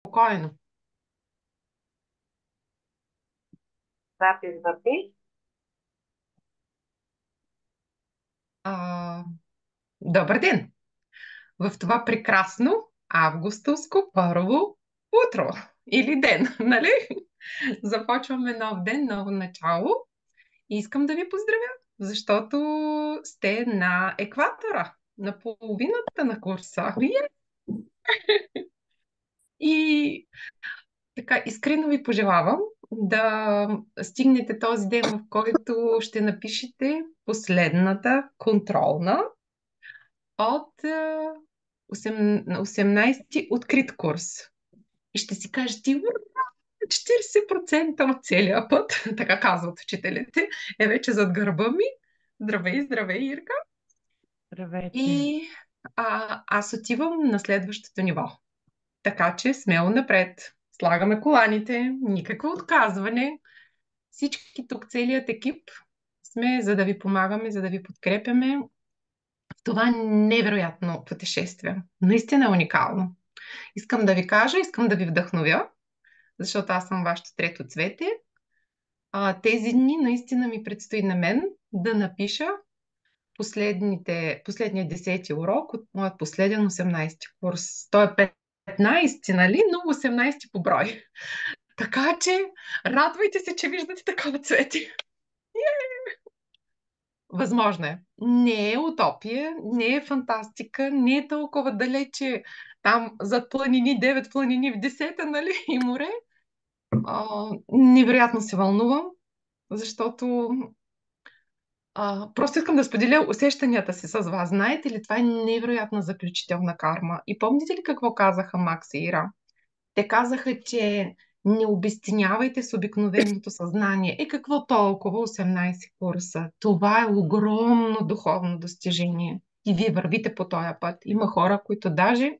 Спокойно. Запис върви. А, добър ден! В това прекрасно августовско първо утро или ден, нали? Започваме нов ден, ново начало. И искам да ви поздравя, защото сте на екватора, на половината на курса. И така, искрено ви пожелавам да стигнете този ден, в който ще напишете последната контролна от 18-ти открит курс. И ще си кажете, ура, 40% от целия път, така казват учителите, е вече зад гърба ми. Здравей, здравей, Ирка. Здравейте. И аз отивам на следващото ниво. Така че смело напред. Слагаме коланите, никакво отказване. Всички тук, целият екип, сме за да ви помагаме, за да ви подкрепяме. Това невероятно пътешествие. Наистина е уникално. Искам да ви кажа, искам да ви вдъхновя, защото аз съм вашето трето цвете. Тези дни наистина ми предстои на мен да напиша последния 10-ти урок от моят последен 18-ти курс. Той е 15-ти, нали? Но 18-ти по брой. Така че радвайте се, че виждате такова цвете. Възможно е. Не е утопия, не е фантастика, не е толкова далече там зад планини, 9 планини в десета, нали, и море. Невероятно се вълнувам, защото просто искам да споделя усещанията си с вас. Знаете ли, това е невероятна заключителна карма. И помните ли какво казаха Макс и Ира? Те казаха, че не обесценявайте с обикновеното съзнание. Какво толкова 18 курса? Това е огромно духовно достижение. И вие вървите по този път. Има хора, които даже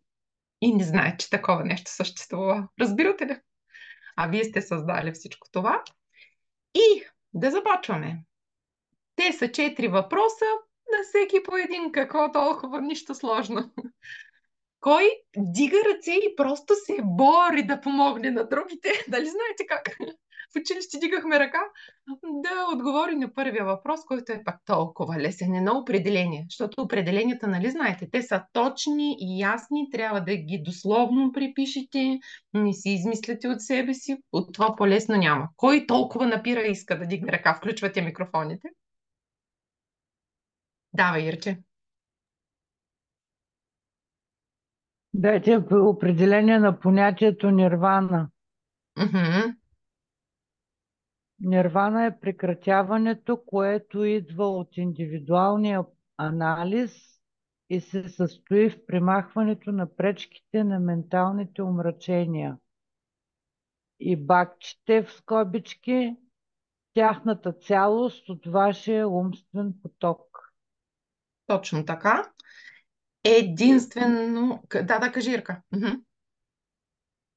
и не знаят, че такова нещо съществува. Разбирате ли? А вие сте създали всичко това. И да започваме. Те са 4 въпроса, на всеки по един. Какво толкова, нищо сложно. Кой дига ръце и просто се бори да помогне на другите? Дали знаете как? В училище дигахме ръка да отговори на първия въпрос, който е пак толкова лесен. Едно определение. Защото определенията, нали знаете, те са точни и ясни, трябва да ги дословно припишете, не си измисляте от себе си. От това по-лесно няма. Кой толкова напира и иска да дигне ръка? Включвате микрофоните. Давай, Ирче. Дайте определение на понятието нирвана. Мгм. Нирвана е прекратяването, което идва от индивидуалния анализ и се състои в примахването на пречките на менталните умрачения и бакчите в скобички, тяхната цялост от вашия умствен поток. Точно така. Единствено... Да, кажи, Ирка. Мгм.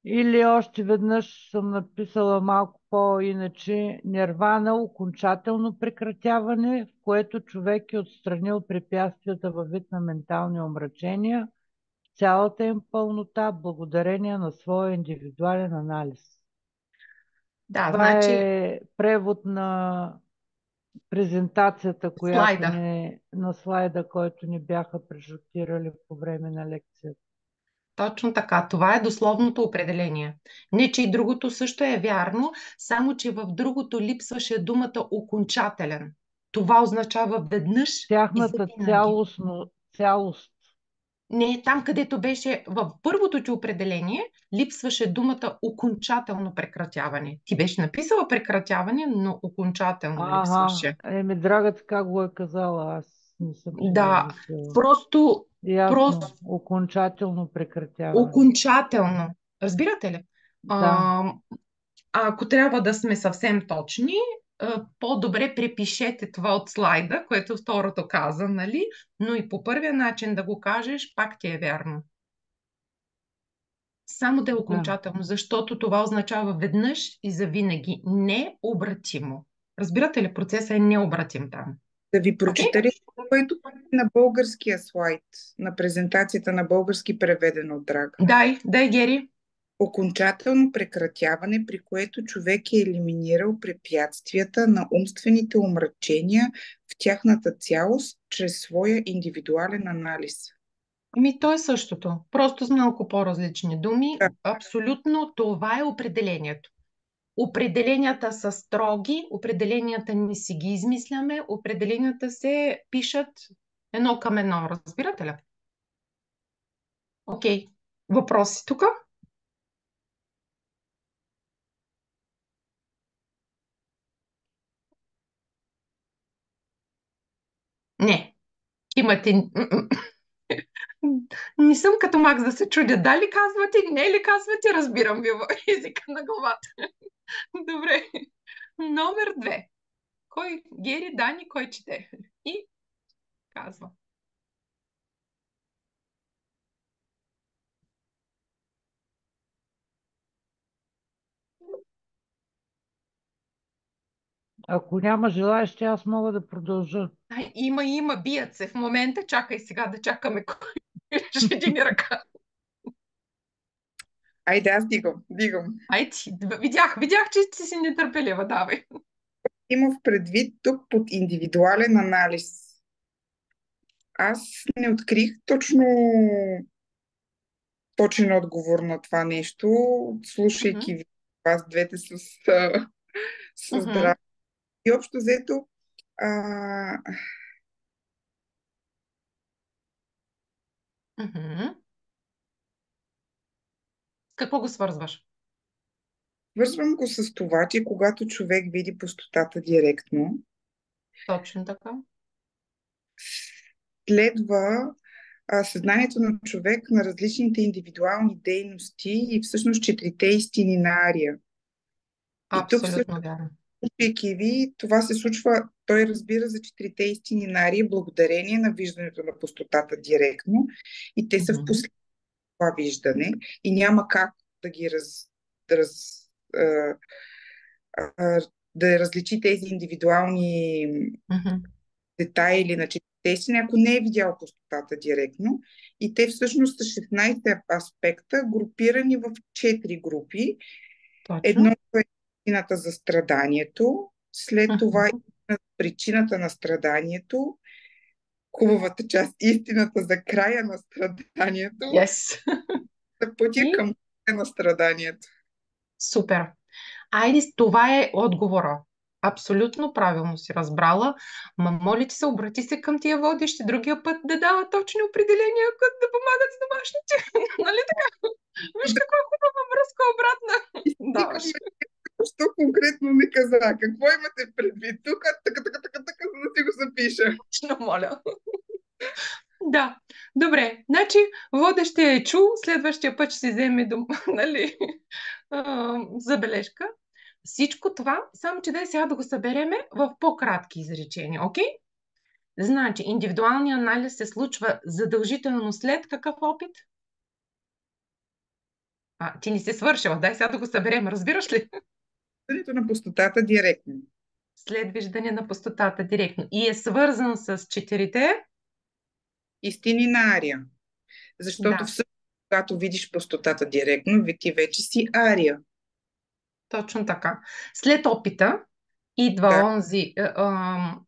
Или още веднъж съм написала малко по-иначе нирвана, окончателно прекратяване, в което човек е отстранил препятствията във вид на ментални омрачения, цялата им пълнота, благодарение на своя индивидуален анализ. Да, Това значи е превод на презентацията, която слайда. ни, на слайда, който ни бяха прежутирали по време на лекцията. Точно така. Това е дословното определение. Не, че и другото също е вярно, само че в другото липсваше думата окончателен. Това означава веднъж и Тяхната завинаги. цялост. Не, там където беше в първото ти определение, липсваше думата окончателно прекратяване. Ти беше написала прекратяване, но окончателно Ага, липсваше. драга така го е казала, аз не съм си го Да, измислила. просто, Ясно, просто окончателно прекратяване. окончателно. Разбирате ли? Да, А, ако трябва да сме съвсем точни, по-добре препишете това от слайда, което второто каза, нали? Но и по първия начин да го кажеш, пак ти е вярно. Само да е да. окончателно, защото това означава веднъж и завинаги. Необратимо. Разбирате ли, процесът е необратим там. Да ви Окей? прочета ли, което е на българския слайд, на презентацията на български преведено от Драга? Дай, Гери. Окончателно прекратяване, при което човек е елиминирал препятствията на умствените омрачения в тяхната цялост чрез своя индивидуален анализ. То е същото, просто с малко по-различни думи. Да. Абсолютно това е определението. Определенията са строги, определенията не си ги измисляме, определенията се пишат едно към едно. Разбирате ли? Окей. Въпроси тук? Не. Имате... Не съм като Макс да се чудя. Дали казвате, не ли казвате, разбирам ви в езика на главата. Добре. Номер 2. Кой? Гери, Дани, кой чете? И казва. Ако няма желаящи, аз мога да продължа. Има, бият се в момента. Чакай сега да чакаме кой ще дигне ръка. Айде, аз дигам. Ай ти, видях, че си нетърпелива, давай. Имам в предвид тук под индивидуален анализ. Аз не открих точен отговор на това нещо, слушайки ви вас двете с Мгм. здраве. И общо взето, а, Мгм. Какво го свързваш? вързвам го с това, че когато човек види пустотата директно, Точно така. следва съзнанието на човек на различните индивидуални дейности и всъщност четирите истини на Ария. И тук всъщност, Абсолютно вярно. слушайки ви, това се случва, той разбира за четирите истини на Ария благодарение на виждането на пустотата директно и те са в Мгм. това виждане и няма как да ги раз, а, да различи тези индивидуални Мгм. детайли на четирите истини, ако не е видял пустотата директно. И те всъщност са 16 аспекта, групирани в 4 групи. Едно Точно. е истината за страданието, след това Мгм. причината на страданието, хубавата част, истината за края на страданието, Yes. за пътя И към края на страданието. супер. Айде, това е отговора. Абсолютно правилно си разбрала. Ма моля ти се, обрати се към тия водещи другия път да дава точни определения, които да помагат с домашните. Нали така? Виж каква хубава връзка обратна даваш. Никога що конкретно не каза. Какво имате предвид тук? Така, за да си го запиша. Точно, моля. Да, добре. Значи, водещия е чул, следващия път ще си вземе нали, забележка. Всичко това, само че дай сега да го събереме в по-кратки изречения, окей? Значи, индивидуалният анализ се случва задължително след какъв опит? Ти не си свършила, дай сега да го съберем, разбираш ли? Виждането на пустотата директно. След виждане на пустотата директно. И е свързан с четирите? Истини на Ария. Защото Да. всъщност, когато видиш пустотата директно, ти вече си Ария. Точно така. След опита идва Да,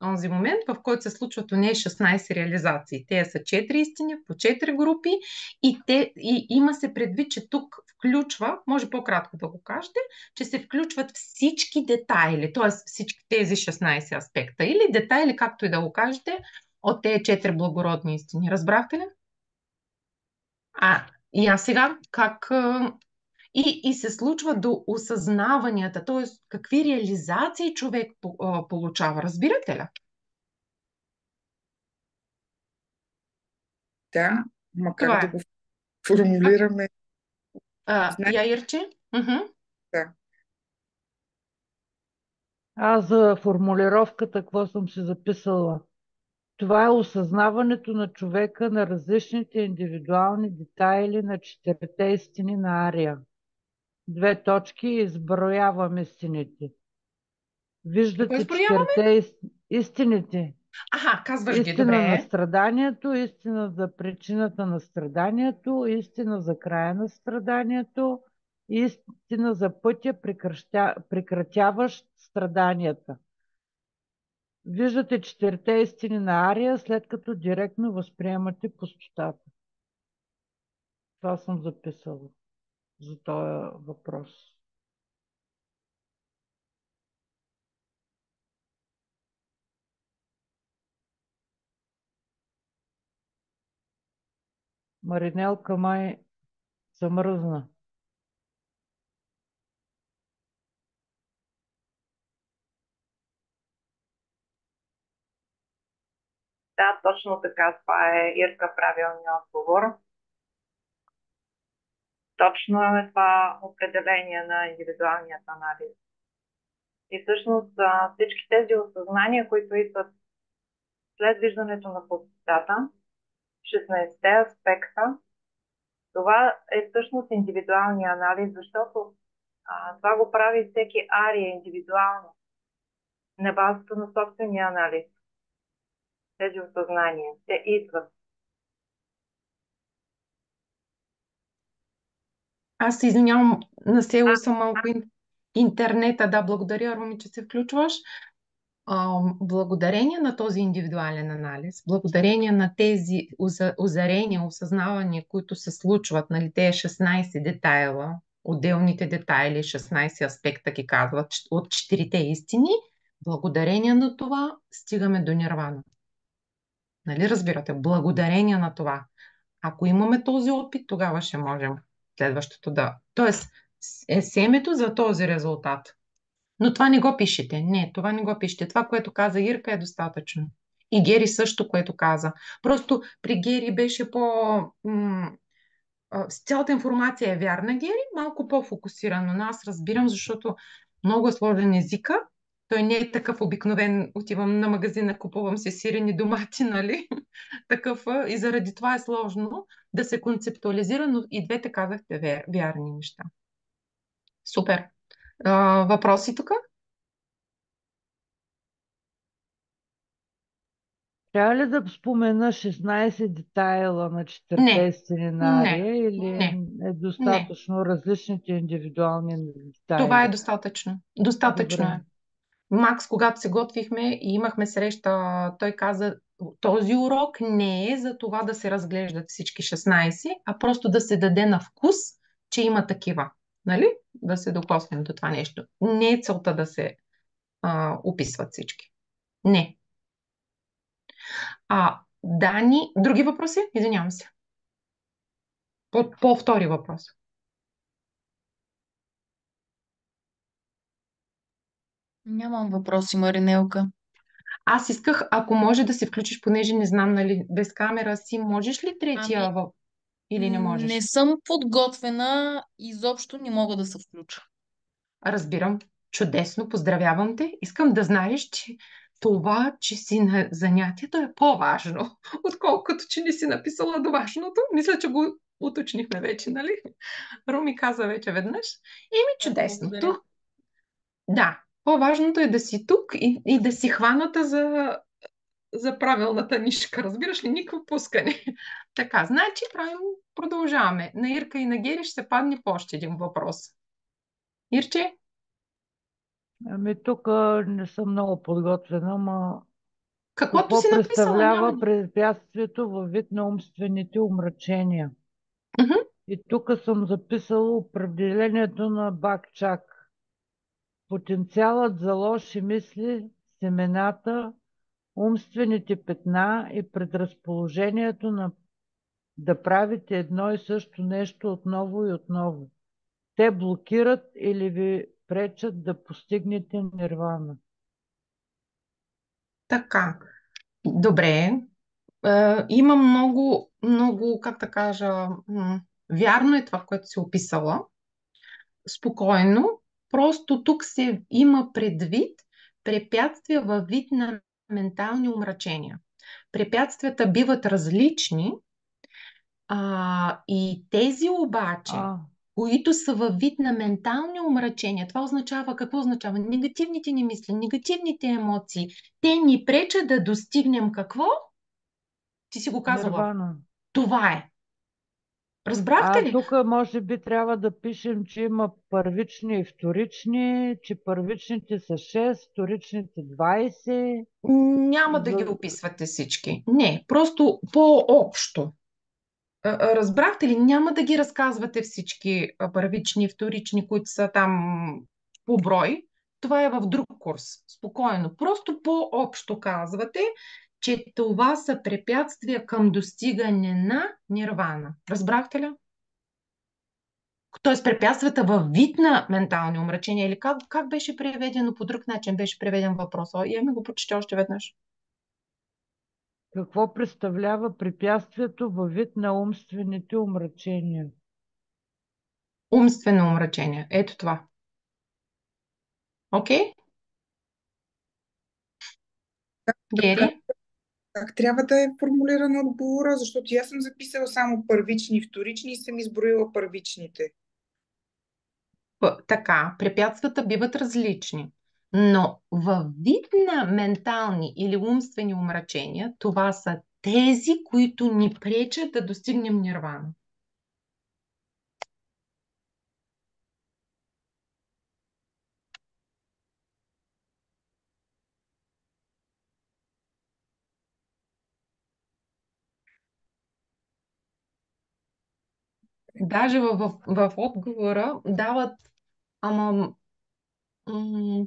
онзи момент, в който се случват онези 16 реализации. Те са 4 истини по 4 групи и има се предвид, че тук включва, може по-кратко да го кажете, че се включват всички детайли, т.е. всички тези 16 аспекта или детайли, както и да го кажете, от тези 4 благородни истини. Разбрахте ли? И аз сега и се случва до осъзнаванията, т.е. какви реализации човек получава. Разбирате ли? да, ма как Това да е. го Окей. формулираме? Знаете, Яирче? Мгм. да. Аз за формулировката, какво съм си записала? Това е осъзнаването на човека на различните индивидуални детайли на четирите истини на Ария. Две точки, изброявам истините. Какво Виждате изброяваме? четирите истините. Казваш ги, Истина на добре. страданието, истина за причината на страданието, истина за края на страданието, Истина за пътя, прекратяващ страданията. Виждате четирите истини на Ария, след като директно възприемате пустотата. Това съм записала за този въпрос. Маринелка май замръзна. Да, точно така. Това е, Ирка, правилният отговор. Точно е това определение на индивидуалният анализ. И всъщност всички тези осъзнания, които идват след виждането на пустотата, 16-те аспекта, това е всъщност индивидуалния анализ, защото това го прави всеки ария индивидуално, на базата на собствения анализ. Тези осъзнания, те идват. Аз се извинявам, насело съм малко интернета. Да, благодаря, Руми, че се включваш. Благодарение на този индивидуален анализ, благодарение на тези озарения, осъзнавания, които се случват, нали, тези 16 детайла, отделните детайли, 16 аспекта ги казват от 4 истини, благодарение на това стигаме до нирвана. Нали разбирате? Благодарение на това. Ако имаме този опит, тогава ще можем следващото да... Тоест, е семето за този резултат. Но това не го пишете. Не, това не го пишете. Това, което каза Ирка, е достатъчно. И Гери също, което каза. Просто при Гери беше цялата информация е вярна, Гери, малко по-фокусирано. Но аз разбирам, защото много е сложен езика. Той не е такъв обикновен. Отивам на магазина, купувам си сирени домати, нали? Такъв. И заради това е сложно да се концептуализира, но и двете казахте вярни неща. Супер. Въпроси тук? Трябва ли да спомена 16 детайла на четирите Не, не, сценария или не, е не. достатъчно различните индивидуални Това е детайли? достатъчно. Достатъчно Добре. е. Макс, когато се готвихме и имахме среща, той каза, този урок не е за това да се разглеждат всички 16, а просто да се даде на вкус, че има такива. Нали? Да се докоснем до това нещо. Не е целта да се описват всички. Не. Дани, други въпроси? Извинявам се. По втори въпрос. Нямам въпроси, Маринелка. Аз исках, ако може да се включиш, понеже не знам, нали, без камера си, можеш ли третия Ами, или не можеш? не съм подготвена, изобщо не мога да се включа. Разбирам. Чудесно, поздравявам те. Искам да знаеш, че това, че си на занятието е по-важно, отколкото, че не си написала домашното. Мисля, че го уточнихме вече, нали? Руми каза вече веднъж. Чудесното. Да, по-важното е да си тук и да си хваната за правилната нишка. Разбираш ли? Никакво пускане. Така, значи продължаваме. На Ирка и на Гери ще се падне по още един въпрос. Ирче? Ами тук не съм много подготвена, но Каквото какво си написала, няма. представлява препятствието във вид на умствените умрачения? Мгм. И тук съм записала определението на Бакчак. Потенциалът за лоши мисли, семената, умствените петна и предразположението да правите едно и също нещо отново и отново. Те блокират или ви пречат да постигнете нирвана. Така. Добре. Има много, много, как да кажа, вярно е това, което си описала. Спокойно. Просто тук се има предвид препятствия във вид на ментални умрачения. Препятствията биват различни, и тези обаче, А, които са във вид на ментални умрачения, това означава, какво означава? Негативните ни мисли, негативните емоции, те ни пречат да достигнем какво? Ти си го казала. нирвана. Това е. Разбрахте ли? Тук може би трябва да пишем, че има първични и вторични, че първичните са 6, вторичните 20. Няма да ги За... описвате всички. Не, просто по-общо. Разбрахте ли? Няма да ги разказвате всички първични, вторични, които са там по брой. Това е в друг курс. Спокойно. Просто по-общо казвате, че това са препятствия към достигане на нирвана. Разбрахте ли? Тоест препятствията във вид на ментални умрачения или как беше преведено по друг начин, беше преведен въпрос. Я ми го прочете още веднъж. Какво представлява препятствието във вид на умствените умрачения? Умствено умрачение. Ето това. Окей? Гери? Как трябва да е формулиран отговора? Защото аз съм записала само първични и вторични и съм изброила първичните. Така, препятствата биват различни. Но във вид на ментални или умствени умрачения, това са тези, които ни пречат да достигнем нирвана. Даже в отговора дават, ама,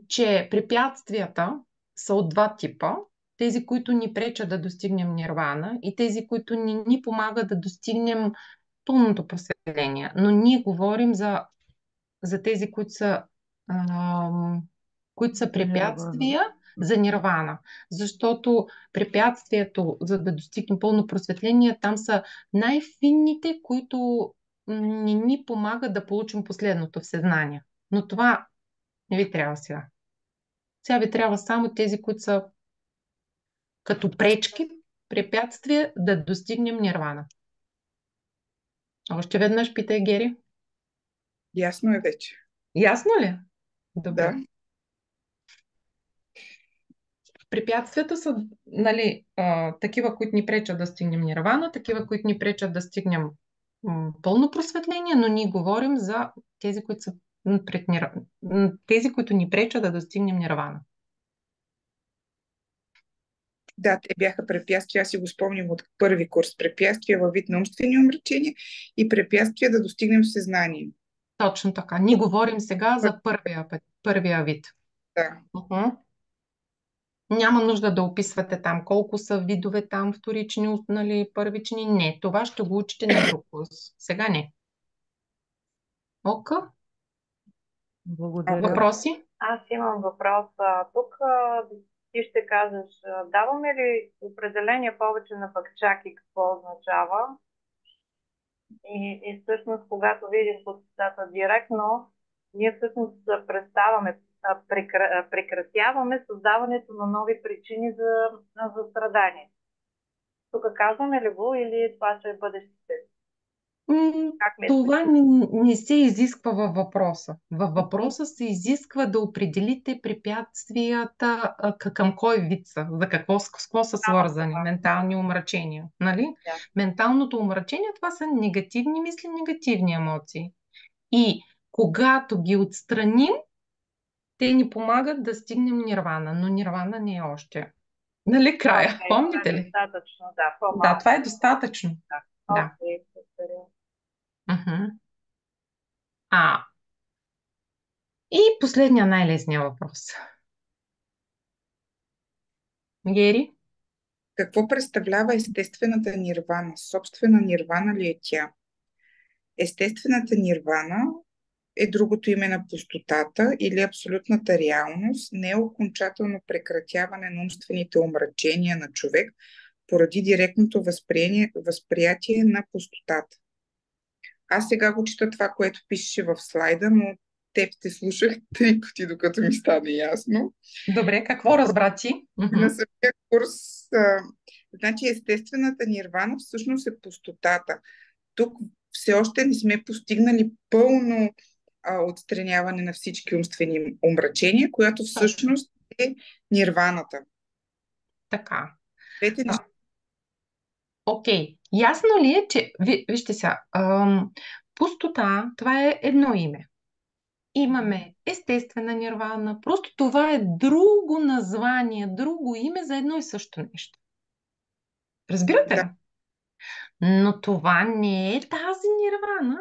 че препятствията са от два типа. Тези, които ни пречат да достигнем нирвана и тези, които ни помагат да достигнем пълното просветление. Но ние говорим за тези, които са препятствия за нирвана. Защото препятствието, за да достигнем пълно просветление, там са най-финните, които не ни помагат да получим последното в съзнание. Но това не ви трябва сега. Сега ви трябва само тези, които са като пречки, препятствия да достигнем нирвана. Още веднъж питай, Гери. Ясно е вече. Ясно ли? Добре. Да. Препятствията са, нали, такива, които ни пречат да стигнем нирвана, такива, които ни пречат да стигнем пълно просветление, но ние говорим за тези, които са тези, които ни пречат да достигнем нирвана. Да, те бяха препятствия, аз си го спомням от първи курс. Препятствия във вид на умствени умрачения и препятствия да достигнем в съзнание. Точно така. Ние говорим сега за първия вид. Да. Няма нужда да описвате там колко са видове там вторични, нали, първични. Не, това ще го учите на друг курс. Сега не. Ока? Благодаря. Въпроси? Аз имам въпрос. Тук ти ще кажеш, даваме ли определение повече на пъкчаки, какво означава? И всъщност, когато видим подстата директно, ние всъщност представяме, прекратяваме създаването на нови причини за страдание. Тук казваме ли го или това ще е бъдещите? Как мислиш? Това не се изисква във въпроса. Във въпроса се изисква да определите препятствията към кой вид са, за какво, с какво са свързани, ментални умрачения. Нали? Менталното умрачение, това са негативни мисли, негативни емоции. И когато ги отстраним, те ни помагат да стигнем нирвана, но нирвана не е още. Нали края? Помните ли? Достатъчно, да. Да, това е достатъчно. Да. И последния най-лесния въпрос. Гери? Какво представлява естествената нирвана? Собствена нирвана ли е тя? Естествената нирвана е другото име на пустотата или абсолютната реалност, не е окончателно прекратяване на умствените омрачения на човек поради директното възприятие на пустотата. Аз сега го чета това, което пишеше в слайда, но теб те слушах 3 пъти, докато ми стане ясно. Добре, какво разбра ти? На самия курс, значи естествената нирвана всъщност е пустотата. Тук все още не сме постигнали пълно отстраняване на всички умствени омрачения, която всъщност е нирваната. Така. Двете неща Окей. Ясно ли е, че... Вижте сега. Пустота, това е едно име. Имаме естествена нирвана. Просто това е друго название, друго име за едно и също нещо. Разбирате ли? Да. Но това не е тази нирвана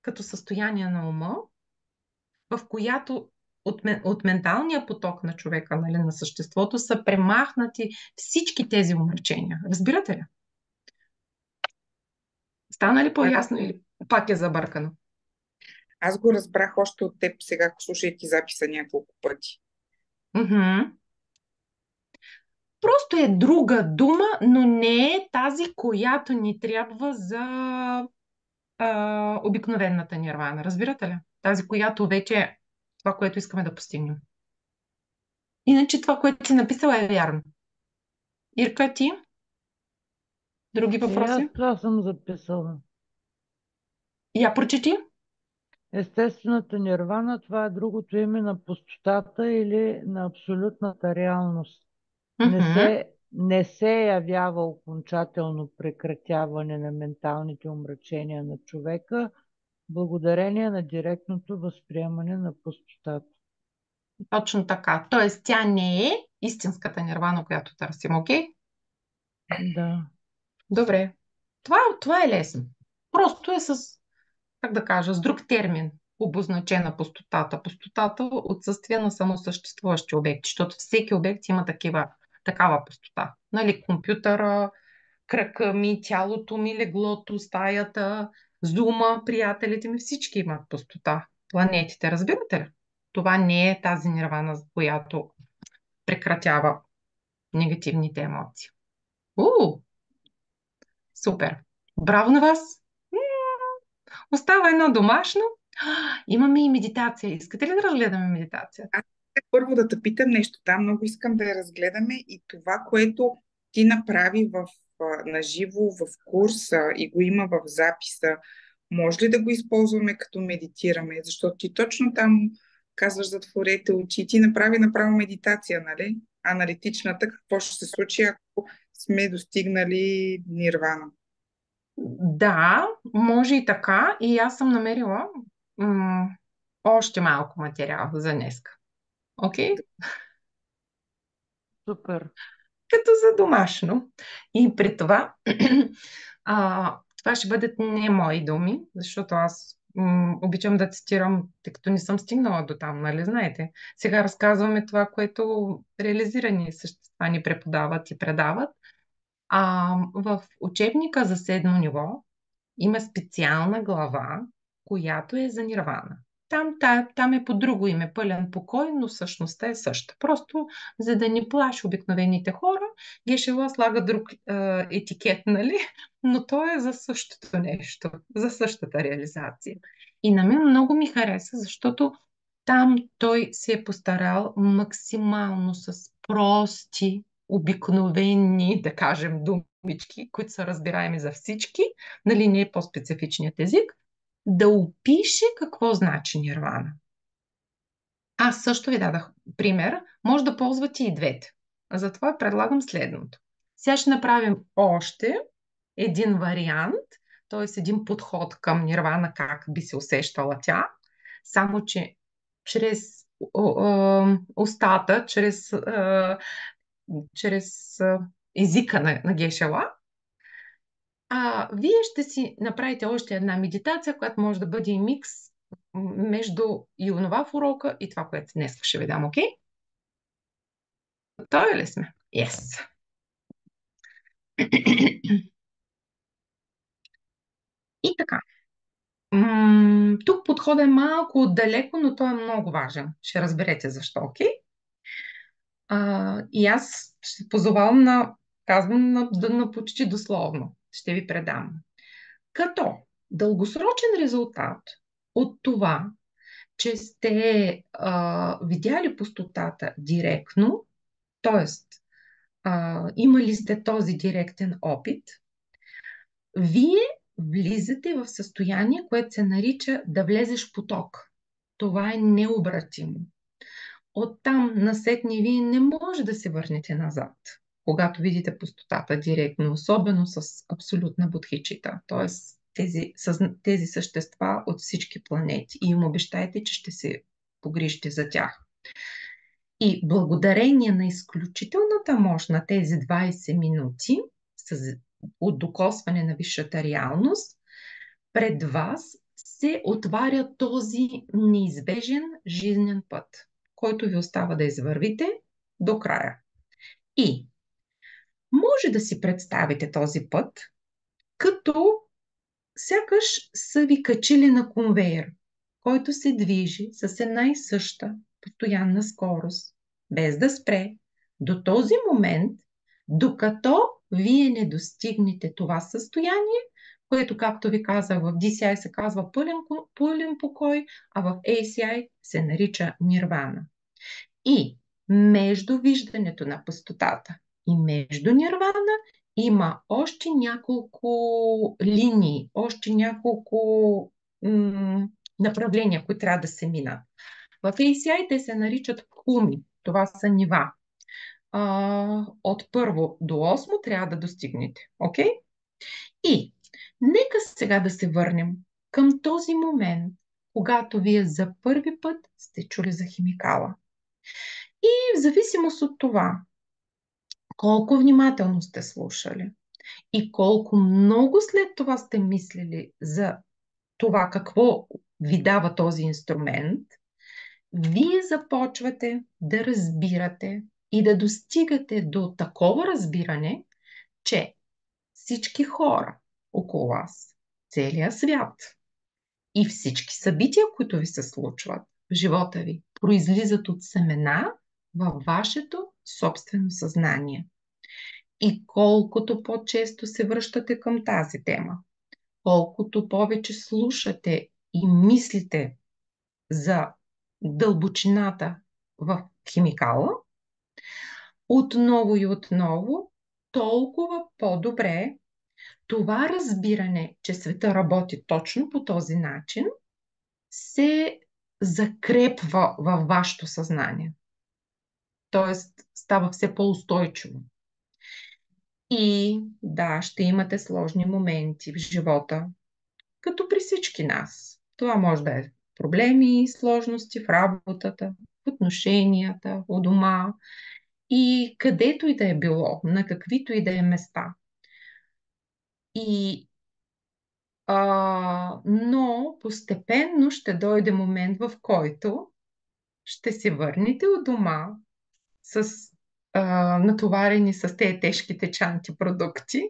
като състояние на ума, в която от менталния поток на човека, нали, на съществото, са премахнати всички тези умрачения. Разбирате ли? Стана ли А- по-ясно или пак е забъркано? Аз го разбрах още от теб сега, слушайки записа няколко пъти. Мгм. Просто е друга дума, но не е тази, която ни трябва за обикновената нирвана. Разбирате ли? Тази, която вече е това, което искаме да постигнем. Иначе това, което си написала е вярно. Ирка, ти? Други И аз въпроси? това съм записала. Я прочети. Естествената нирвана, това е другото име на пустотата или на абсолютната реалност. Мгм. Не се явява окончателно прекратяване на менталните омрачения на човека, благодарение на директното възприемане на пустотата. Точно така. Тоест, тя не е истинската нирвана, която търсим, окей? Да. Добре. Това е лесно. Просто е с, как да кажа, с друг термин обозначена пустотата. Пустотата – отсъствие на самосъществуващи обекти, защото всеки обект има такава пустота. Нали, компютъра, кръка ми, тялото ми, леглото, стаята, зума, приятелите ми, всички имат пустота. Планетите, разбирате ли? Това не е тази нирвана, която прекратява негативните емоции. Супер! Браво на вас! Остава едно домашно. Имаме и медитация. Искате ли да разгледаме медитация? Аз първо да те питам нещо там, много искам да я разгледаме и това, което ти направи на живо в курса и го има в записа, може ли да го използваме като медитираме? Защото ти точно там казваш затворете очи, ти направи направо медитация, нали? Аналитичната, какво ще се случи, ако сме достигнали нирвана. Да, може и така. И аз съм намерила м- още малко материал за днеска. Окей? Супер. Като за домашно. И при това, това ще бъдат не мои думи, защото аз обичам да цитирам, тъй като не съм стигнала до там, нали знаете. Сега разказваме това, което реализирани същества ни преподават и предават. В учебника за седмо ниво има специална глава, която е за нирвана. Там е по друго име, пълен покой, но същността е съща. Просто за да ни плаши обикновените хора, Гешева слага друг етикет, нали? Но то е за същото нещо, за същата реализация. И на мен много ми хареса, защото там той се е постарал максимално с прости, обикновени, да кажем, думички, които са разбираеми за всички, нали, не е по-специфичният език, да опише какво значи нирвана. Аз също ви дадах пример. Може да ползвате и двете. Затова предлагам следното. Сега ще направим още един вариант, т.е. един подход към нирвана, как би се усещала тя, само че чрез устата, чрез езика на Гешела. Вие ще си направите още една медитация, която може да бъде и микс между и онова в урока и това, което днес ще ви дам, окей? Готови ли сме? Yes! И така. Тук подходът е малко отдалеко, но той е много важен. Ще разберете защо, окей? И аз ще се позовавам казвам на почти дословно. Ще ви предам. Като дългосрочен резултат от това, че сте видяли пустотата директно, т.е. имали сте този директен опит, вие влизате в състояние, което се нарича да влезеш в поток. Това е необратимо. Оттам насетне вие не може да се върнете назад. когато видите пустотата директно, особено с абсолютна бодхичита, т.е. тези същества от всички планети и им обещайте, че ще се погрижите за тях. И благодарение на изключителната мощ на тези 20 минути от докосване на висшата реалност, пред вас се отваря този неизбежен жизнен път, който ви остава да извървите до края. И може да си представите този път, като сякаш са ви качили на конвейер, който се движи с една и съща постоянна скорост, без да спре, до този момент, докато вие не достигнете това състояние, което, както ви казах, в DCI се казва пълен покой, а в ACI се нарича нирвана. И между виждането на пустотата и между нирвана има още няколко линии, още няколко направления, които трябва да се минат. В ACI те се наричат хуми. Това са нива. От първо до 8 трябва да достигнете. Окей? И нека сега да се върнем към този момент, когато вие за първи път сте чули за химикала. И в зависимост от това, колко внимателно сте слушали и колко много след това сте мислили за това какво ви дава този инструмент, вие започвате да разбирате и да достигате до такова разбиране, че всички хора около вас, целият свят и всички събития, които ви се случват в живота ви, произлизат от семена във вашето собствено съзнание. И колкото по-често се връщате към тази тема, колкото повече слушате и мислите за дълбочината в химикала, отново и отново, толкова по-добре това разбиране, че света работи точно по този начин, се закрепва във вашето съзнание. Тоест, става все по-устойчиво. И да, ще имате сложни моменти в живота, като при всички нас. Това може да е проблеми и сложности в работата, в отношенията, у дома и където и да е било, на каквито и да е места. Но постепенно ще дойде момент, в който ще се върнете от дома с натоварени с тези тежките чанти продукти.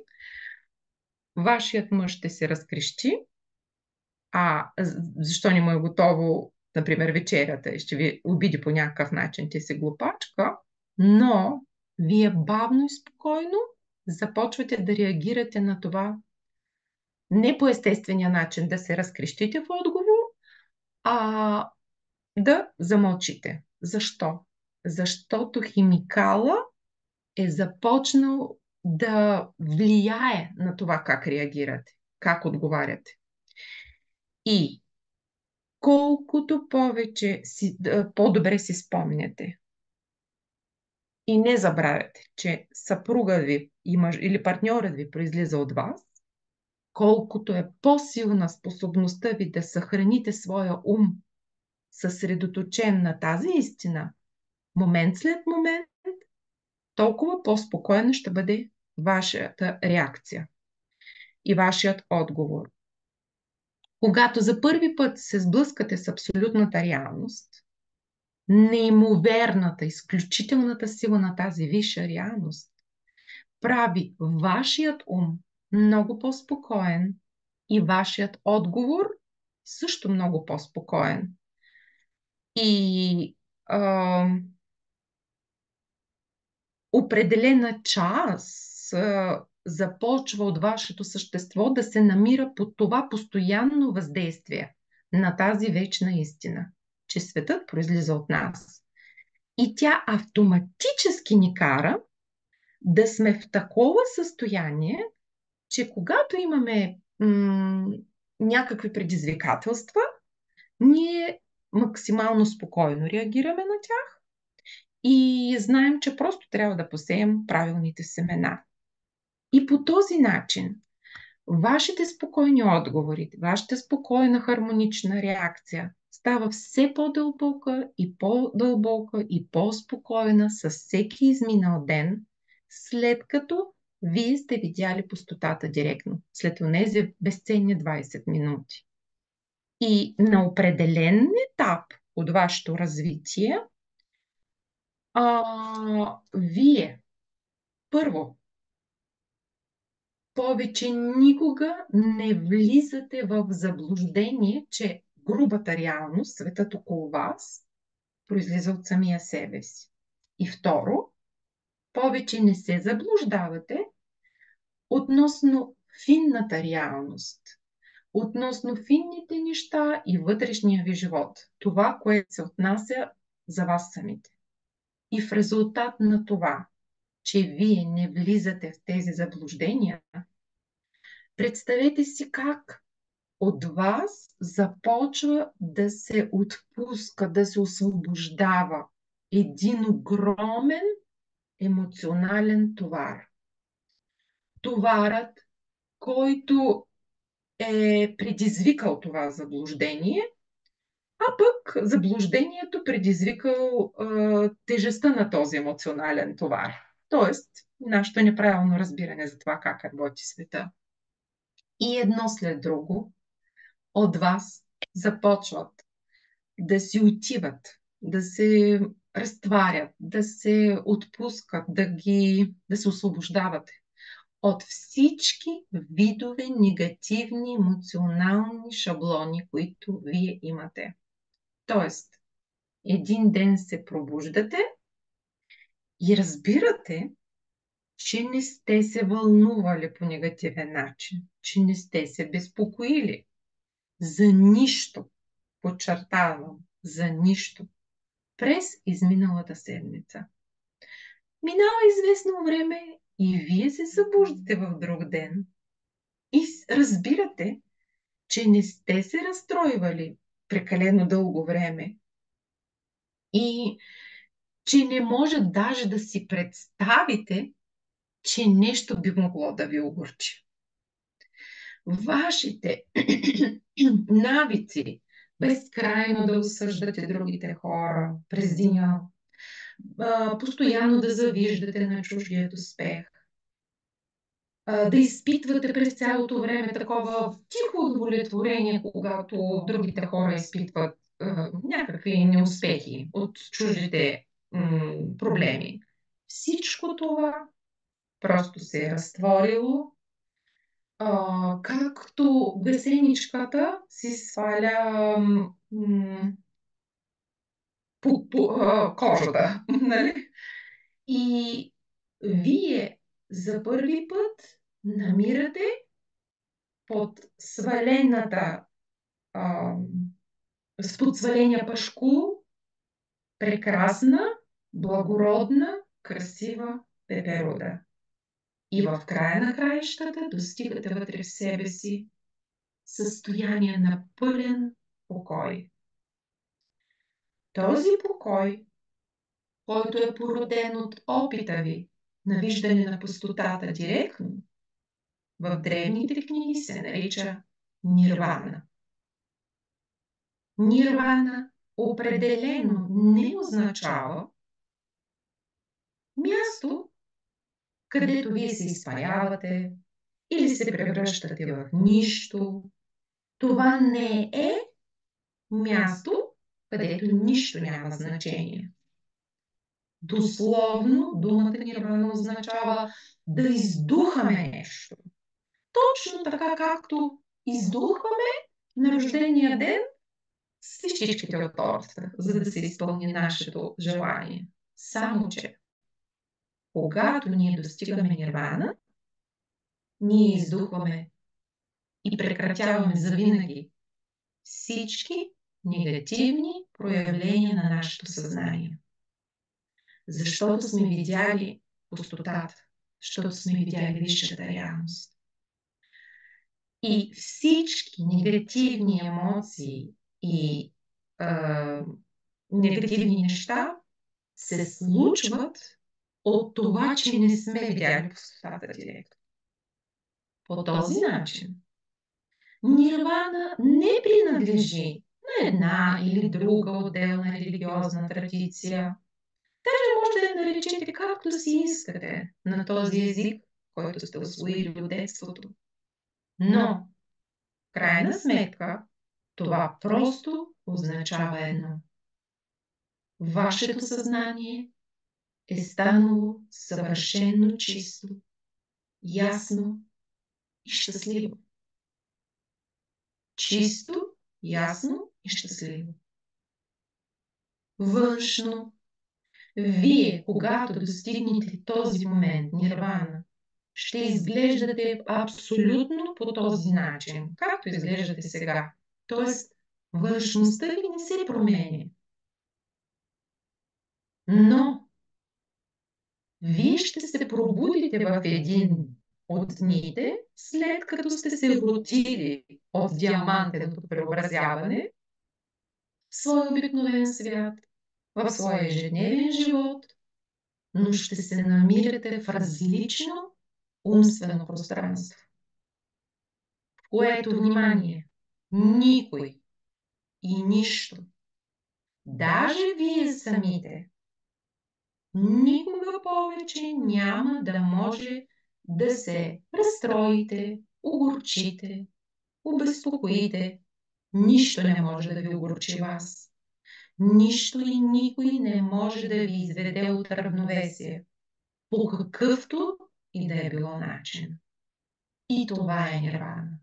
Вашият мъж ще се разкрещи, защо не му е готово, например, вечерята и ще ви обиди по някакъв начин, ти си глупачка, но вие бавно и спокойно започвате да реагирате на това не по естествения начин да се разкрещите в отговор, а да замълчите. Защо? Защото химикала е започнал да влияе на това как реагирате, как отговаряте. И колкото повече по-добре си спомняте и не забравяте, че съпругът ви или партньорът ви произлиза от вас, колкото е по-силна способността ви да съхраните своя ум съсредоточен на тази истина, момент след момент, толкова по-спокойна ще бъде вашата реакция и вашият отговор. Когато за първи път се сблъскате с абсолютната реалност, неимоверната, изключителната сила на тази висша реалност прави вашият ум много по-спокоен и вашият отговор също много по-спокоен. И определена част започва от вашето същество да се намира под това постоянно въздействие на тази вечна истина, че светът произлиза от нас. И тя автоматически ни кара да сме в такова състояние, че когато имаме някакви предизвикателства, ние максимално спокойно реагираме на тях и знаем, че просто трябва да посеем правилните семена. И по този начин вашите спокойни отговори, вашата спокойна хармонична реакция става все по-дълбока и по-спокойна с всеки изминал ден, след като вие сте видяли пустотата директно, след тези безценни 20 минути. И на определен етап от вашето развитие, вие първо повече никога не влизате в заблуждение, че грубата реалност, светът около вас, произлиза от самия себе си. И второ, повече не се заблуждавате относно финната реалност, относно финните неща и вътрешния ви живот. Това, което се отнася за вас самите. И в резултат на това, че вие не влизате в тези заблуждения, представете си как от вас започва да се отпуска, да се освобождава един огромен емоционален товар. Товарът, който е предизвикал това заблуждение, а пък заблуждението предизвикал тежестта на този емоционален товар. Тоест, нашето неправилно разбиране за това как работи света. И едно след друго от вас започват да си отиват, да се разтварят, да се отпускат, да се освобождават от всички видове негативни емоционални шаблони, които вие имате. Тоест, един ден се пробуждате и разбирате, че не сте се вълнували по негативен начин, че не сте се безпокоили за нищо, подчертавам, за нищо, през изминалата седмица. Минава известно време и вие се събуждате в друг ден и разбирате, че не сте се разстройвали прекалено дълго време и че не може даже да си представите, че нещо би могло да ви огорчи. Вашите навици, безкрайно да осъждате другите хора през деня, постоянно да завиждате на чуждият успех, да изпитвате през цялото време такова тихо удовлетворение, когато другите хора изпитват някакви неуспехи от чуждите проблеми. Всичко това просто се е разтворило, както гасеничката си сваля кожата. Нали? И вие за първи път намирате под сваления пашкул прекрасна, благородна, красива пеперуда. И в края на краищата достигате вътре в себе си състояние на пълен покой. Този покой, който е породен от опита ви на виждане на пустотата директно, в древните книги се нарича нирвана. Нирвана определено не означава място, където вие се изпарявате или се превръщате в нищо. Това не е място, където нищо няма значение. Дословно думата нирвана означава да издухаме нещо. Точно така, както издухваме на рождения ден свещичките от тортата, за да се изпълни нашето желание. Само че, когато ние достигаме нирвана, ние издухваме и прекратяваме завинаги всички негативни проявления на нашето съзнание. Защото сме видяли пустотата, защото сме видяли висшата реалност. И всички негативни емоции и негативни неща се случват от това, че не сме видяли пустотата директно. По този начин нирвана не принадлежи на една или друга отделна религиозна традиция. Даже може да я наречете както си искате на този език, който сте усвоили от детството. Но, в крайна сметка, това просто означава едно. Вашето съзнание е станало съвършено чисто, ясно и щастливо. Чисто, ясно и щастливо. Външно, вие, когато достигнете този момент, нирвана, ще изглеждате абсолютно по този начин, както изглеждате сега. Тоест, външността ви не се променя. Но вие ще се пробудите в един от дните, след като сте се родили от диамантеното преобразяване в своя обикновен свят, в своя ежедневен живот, но ще се намирате в различно умствено пространство, в което, внимание, никой и нищо, даже вие самите, никога повече няма да може да се разстроите, огорчите, обезпокоите. Нищо не може да ви огорчи вас. Нищо и никой не може да ви изведе от равновесие, по какъвто и да е било начин. И това е нирвана.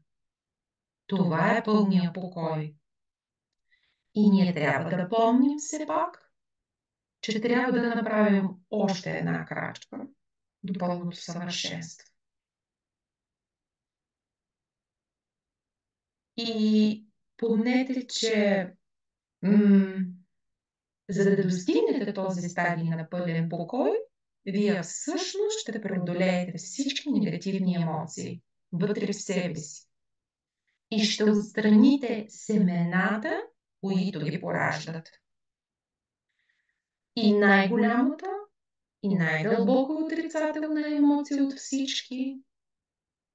Това е пълния покой. И ние трябва да помним все пак, че трябва да направим още една крачка до пълното съвършенство. И помнете, че за да достигнете този стадий на пълен покой, вие всъщност ще преодолеете всички негативни емоции вътре в себе си и ще отстраните семената, които ги пораждат. И най-голямата и най-дълбоко отрицателна емоция от всички,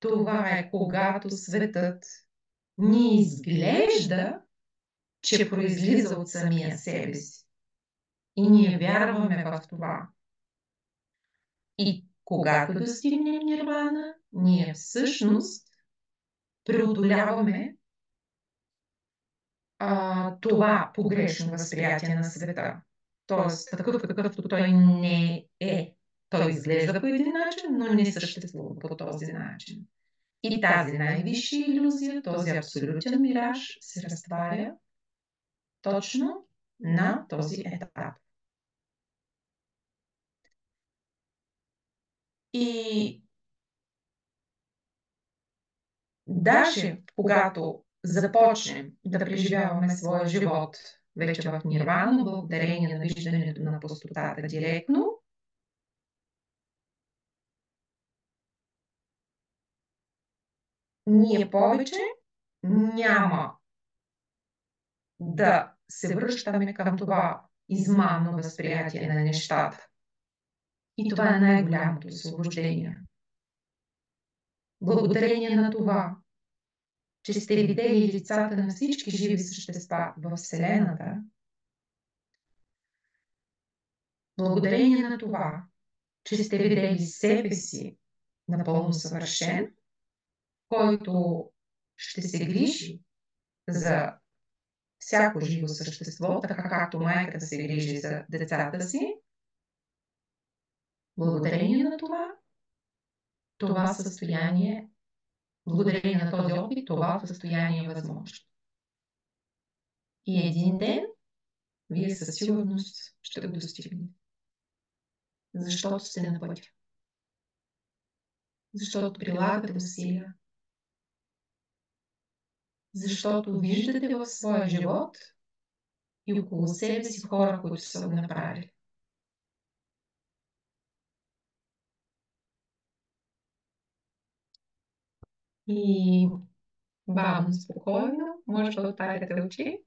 това е когато светът ни изглежда, че произлиза от самия себе си. И ние вярваме в това. И когато достигнем нирвана, ние всъщност преодоляваме това погрешно възприятие на света. Тоест, такъв какъвто той не е. Той изглежда по един начин, но не съществува по този начин. И тази най-висша илюзия, този абсолютен мираж се разтваря точно на този етап. И даже когато започнем да преживяваме своя живот вече в нирвана, благодарение на виждането на пустотата директно, ние повече няма да се връщаме към това измамно възприятие на нещата. И това е най-голямото освобождение. Благодарение на това, че сте видели лицата на всички живи същества в Вселената, благодарение на това, че сте видели себе си напълно съвършен, който ще се грижи за всяко живо същество, така както майката се грижи за децата си, благодарение на това състояние, благодарение на този опит, това състояние е възможно. И един ден вие със сигурност ще го достигнете. Защото сте на пътя. Защото прилагате усилия. Защото виждате в своя живот и около себе си хора, които са го направили. И бавно, спокойно, може да отваряте очи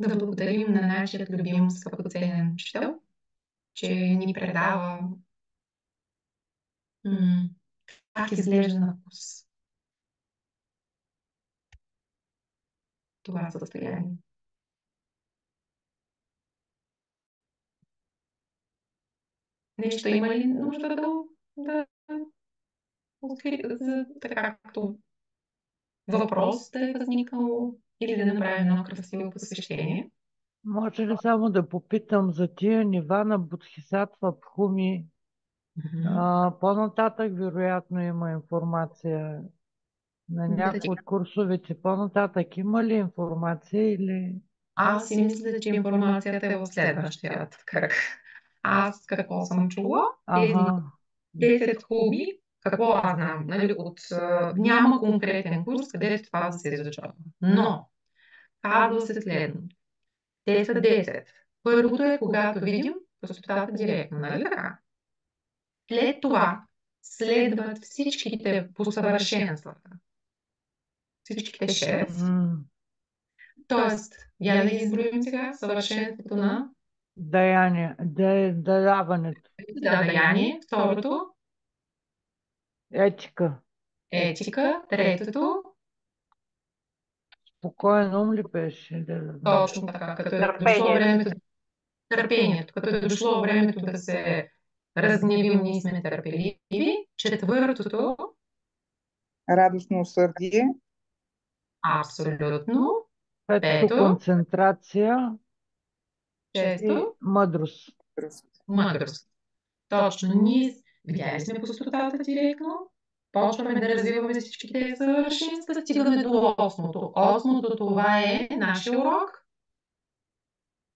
да благодарим на нашия любим скъпоценен учител, че ни предава как изглежда на вкус това състояние. Нещо има ли нужда да така както въпрос да е възникнал или да направим едно красиво посвещение? Може ли само да попитам за тия нива на Бодхисатва Бхуми? По-нататък вероятно има информация на някои от курсовете. По-нататък има ли информация или... Аз си мисля, че информацията е в следващия кръг. Аз какво съм чула? Тези 10 хуби, какво аз знам? Нали, няма конкретен курс, където това да се изучава. Но, казва се следното. Те са 10. Първото е, когато видим пустотата директно, нали така? След това следват всичките посъвършенствата. Всичките 6. Тоест, я да ги изброим сега, съвършенството на даването. Да, даяние. Второто етика. Третото спокоен ум ли беше? Точно така, като е дошло времето. Търпението, като е дошло времето да се разгневим, ние сме търпеливи. Четвъртото радостно усърдие. Абсолютно. Пето концентрация. Шесто мъдрост. Мъдрост. Точно. Ние видяли сме пустотата директно. Почваме да развиваме всички тези съвършенства, стигаме до осмото. Осмото това е нашия урок.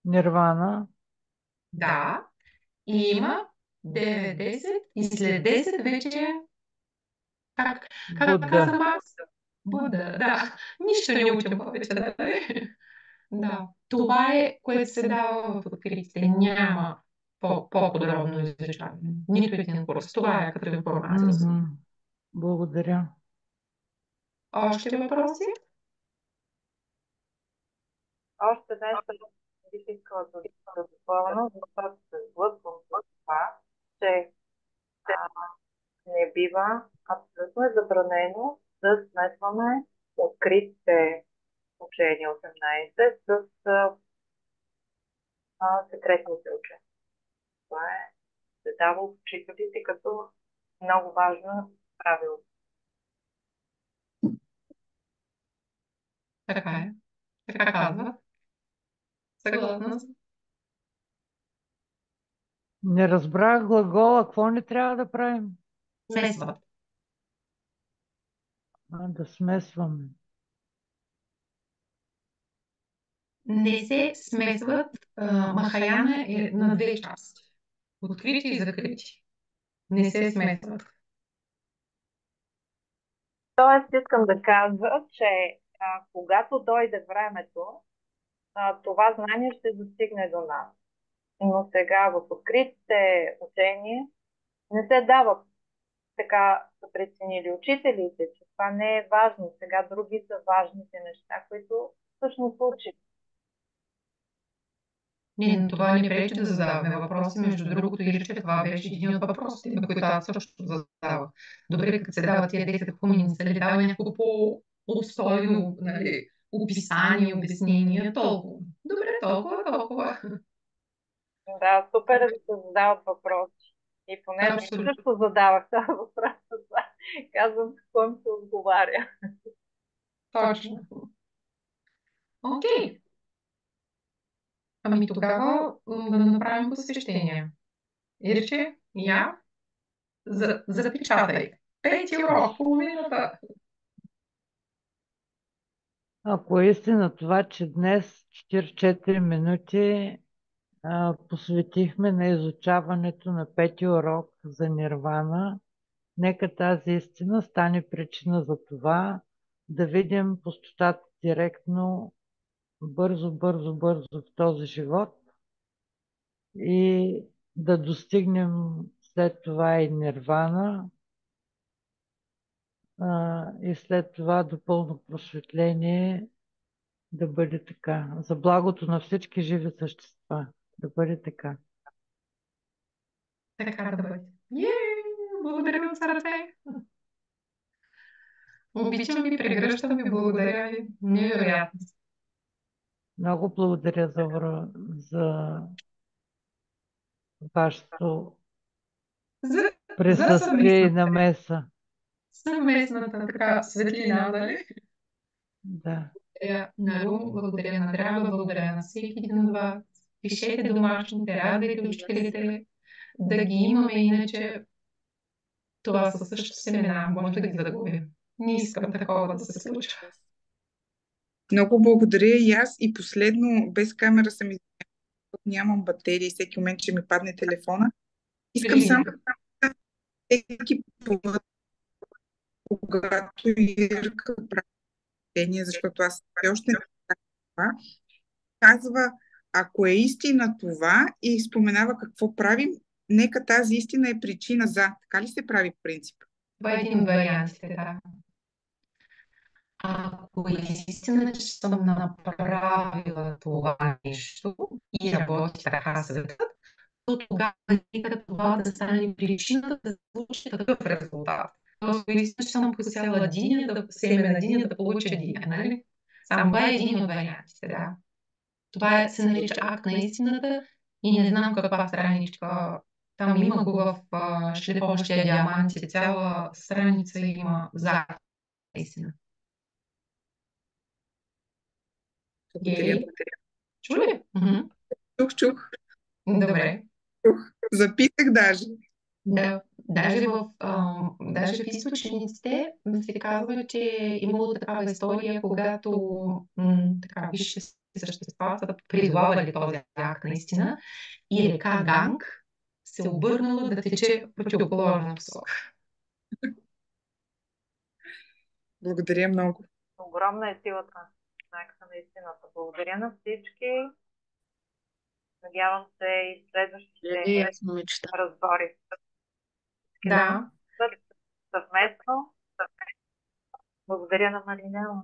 Нирвана. Да. И има 9, 10 и след 10 вече как каза Макс? Буда, да. Нищо не учим повече, да. Да. Това е, което се дава в откритите. Няма по-подробно изучаване. Нито един курс. Това е като информация. Благодаря. Още въпроси? Още нещо бих искала да допълня, защото се сблъсквам с това, че не бива, абсолютно е забранено да смесваме откритите учения 18 с секретните учения. Това се дава от учителите като много важно правило. Така е. Така казва. Съгласна съм. Не разбрах глагола. Какво не трябва да правим? Смесват. Да смесваме. Не се смесват. Махаяна е на две части. Открити и закрити. Не се смесват. Тоест, искам да кажа, че когато дойде времето, това знание ще достигне до нас. Но сега в откритите учения не се дава, така са преценили учителите, че това не е важно. Сега други са важните неща, които всъщност учат. Не, но това ни пречи да задаваме въпроси. Между другото, Ирче, това беше един от въпросите, на които аз също задавах. Добре, като се дават тия 10 хумини, не се ли дава някакво по-обстойно, нали, описание, обяснение, толкова. Добре, толкова. Да, супер е да се задават въпроси. И поне аз също задавах това въпрос. Казвам какво ми се отговаря. Точно. Окей. Ами тогава да направим посвещение. Ирче, я, запечатай. 5 урок, половината. Ако е истина това, че днес 44 минути посветихме на изучаването на 5-ти урок за нирвана, нека тази истина стане причина за това да видим пустотата директно, бързо в този живот и да достигнем след това и нирвана и след това до пълно просветление Да бъде така. За благото на всички живи същества. Да бъде така. Така да бъде. Благодаря от сърце. Обичам ви, прегръщам ви, благодаря ви. Невероятно. Много благодаря за вашето За присъствие и намеса. съвместната така светлина, нали? Да. Благодаря на Рум, благодаря на Драга, благодаря на всеки един от вас. Пишете домашните, радвайте учителите, да ги имаме, иначе това са също семена, може да ги загубим. Не искам такова да се случва. Много благодаря и аз. И последно, без камера съм извинена, нямам батерии, всеки момент ще ми падне телефона. Искам Кажи ми. само всеки път, когато Ирка прави съобщение, защото аз все още не знам това, казва, ако е истина това и споменава какво правим, нека тази истина е причина за. Така ли се прави в принцип? Това е един от вариантите, да. Ако е истина, че съм направила това нещо и работи така светът, то тогава нека това да стане причина да се случи такъв резултат. Тоест, ако е истина, че съм посяла диня, да семе на диня, да получа диня, нали? Само това е един от вариантите, да. Това се нарича акт на истината и не знам каква страничка. Там има го в шлифоващия диаманти, цяла страница има за акт на истина. Благодаря. Чули? Чух. Добре. Записах даже. Да, даже в източниците се казва, че е имало такава история, когато така, висши същества са призовавали този акт наистина и река Ганг се обърнала да тече в противоположна посока. Благодаря много. Огромна е силата на акта на истината. Благодаря на всички. Надявам се и следващите разбори. Да. Съвместно. Благодаря на Маринела.